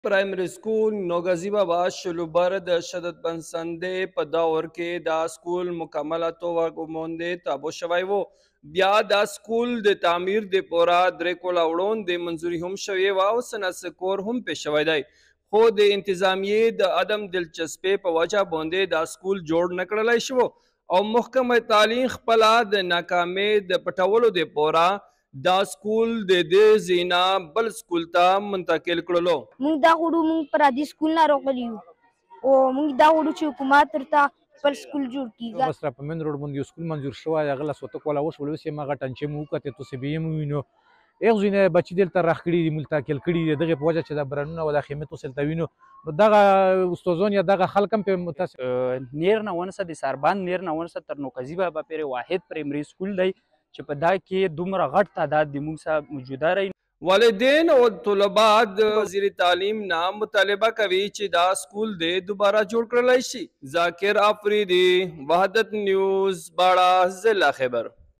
پرایمری سکول نوګزی بابا شلوبر د شدت بنسندې په دور کې دا سکول مکمله توګه ګموندې تابو شوی و. بیا دا سکول د تعمیر د پورا 3 کوله وړاندې منظوري هم شوې وه او څه کور هم پې شوی دی، خو د انتظامیې د عدم دلچسپۍ په وجه باندې دا سکول جوړ نه کړلی شو او محکمه تعلیم خپله د ناکامۍ د پټولو د پورا دا سکول د دې زینا بل سکول ته منتقل کړلو. موږ دا غواړو موږ پردي سکول نه راغلي یو او موږ دا غواړو چې حکومت ورته خپل سکول جوړ کړي. بس را په مین روډ باندې یو سکول منظور شوی هغه له څوته کوله وشول اوس یې هغه ټنچې مو وکتې توصیبې یې مو وینو هغه ځای نه بچي دلته راخ کړي دي ملتاکل کړي دي دغې په وجه چې دا برنونه او دا خیمې توسې دلته وینو نو دغه استادان یا دغه خلک هم پرې متاثر نیر نه ونسه د ساربان نیر نه ونسه تر نوکزي بابا پورې واحد پرایمري سکول دی چې په دا کې دومره غټ تعداد د موږ سره موجوده رہی. والدین او طلبا د وزیر تعلیم نه مطالبه کوي چې دا سکول د دوباره جوړ کړلی شي. ذاکر آفریدي، وحدت نیوز، باړه ضلع خیبر.